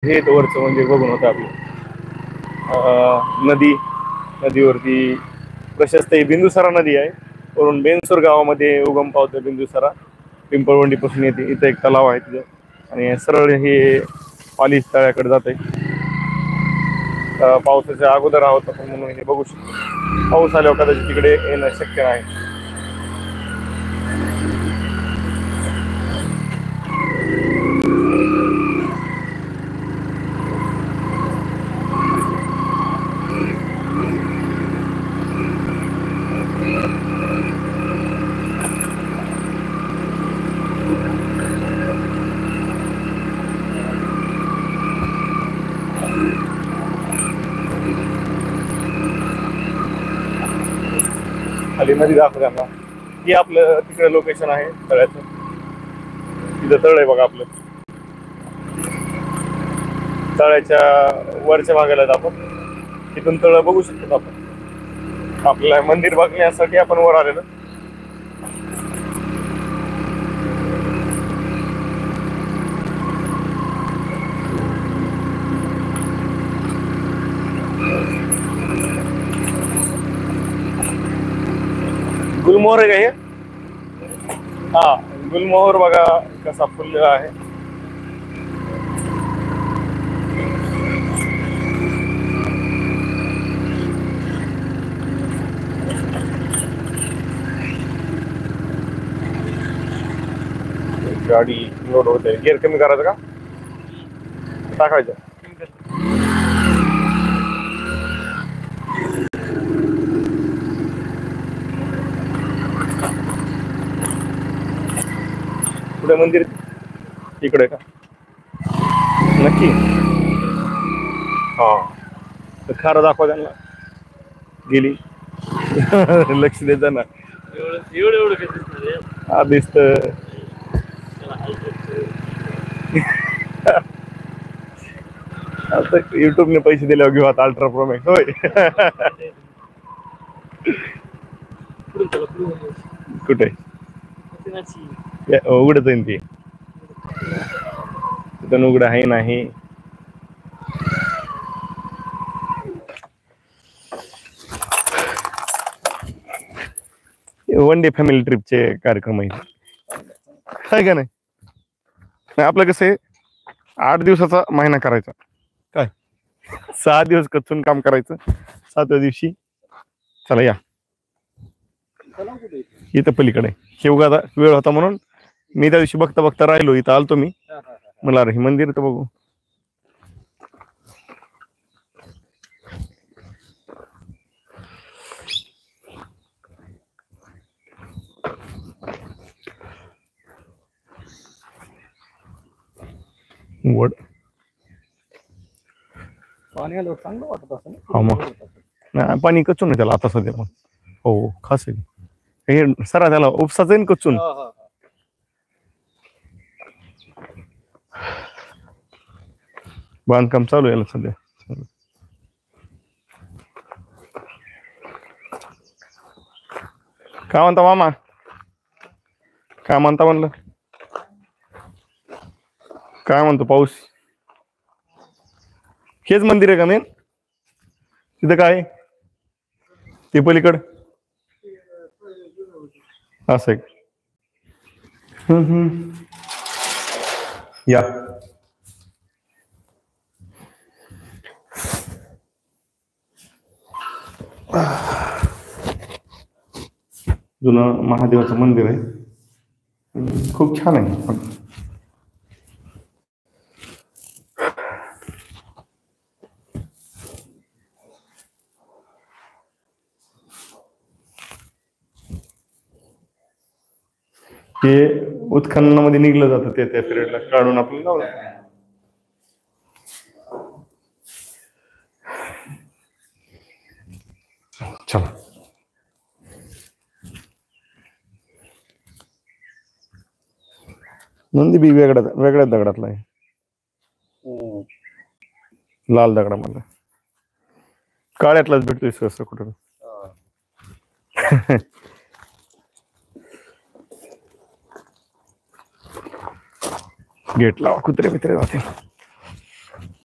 हे वरचं मंदिर बघून होतं आपलं. नदी, नदीवरती प्रशस्त ही बिंदुसरा नदी आहे. वरून बेनसूर गावामध्ये उगम पावतो बिंदुसरा. पिंपळवंडी पासून येते. इथं एक तलाव आहे तिथं आणि सरळ हे पालीस तळ्याकडे जाते. पावसाच्या अगोदर आहोत आपण म्हणून हे बघू शकतो. पाऊस आल्यावर कदाचित तिकडे येणं शक्य नाही. खाली नदी दाखवताना हे आपलं तिकडे लोकेशन आहे तळ्याचं. तिथं तळ आहे बघा आपलं. तळ्याच्या वरच्या भागाला आपण तिथून तळ बघू शकतो आपण. आपल्याला मंदिर बघण्यासाठी आपण वर आलेलो. गुलमोहर आहे का हे? हा, गुलमोहर बघा कसा फुललेला आहे. गाडी लोड होते. गिअर कमी करायचं का? टाकायचं. पुढे मंदिर इकडे का? नक्की. हा, तर खारं दाखवा त्यांना. गेली. लक्ष देत ना. हा दिसत. आता युट्यूबने पैसे दिल्यावर घेऊ आता अल्ट्रा प्रो मॅक्स. होय. कुठे उघडत आहे ती? तिथं उघड आहे नाही. वन डे फॅमिली ट्रिपचे कार्यक्रम आहे का नाही? आपलं कसं आहे, 8 दिवसाचा महिना करायचा. काय 6 दिवस कचून काम करायचं. 7व्या दिवशी चला या. इथं पलीकडे हे उगा वेळ होता म्हणून मी त्या दिवशी बघता बघता राहिलो. इथं आलतो मी. मला अरे हे मंदिर तर बघू. वड पाणी आलं चांगलं वाटत असं. हा मग नाही, पाणी कचून नाही त्याला आता सध्या. पण हो खास आहे हे. सरा त्याला उपसाच आहे कचून. बांधकाम चालू आहे सध्या. काय म्हणता मामा? काय म्हणता म्हणलं? काय म्हणतो पाऊस? हेच मंदिर आहे का मेन? तिथं काय ते पलीकड असं आहे. या जुनं महादेवाचं मंदिर आहे. खूप छान आहे. हे उत्खननामध्ये निघलं जातं त्या पिरियडला काढून आपल्याला लावलं. चला नंदी बी वेगळ्या दगडातला आहे. लाल दगडामधला काळ्यातलाच भेटतोय सहसा कुठं. गेट लावा, कुत्रे जाते.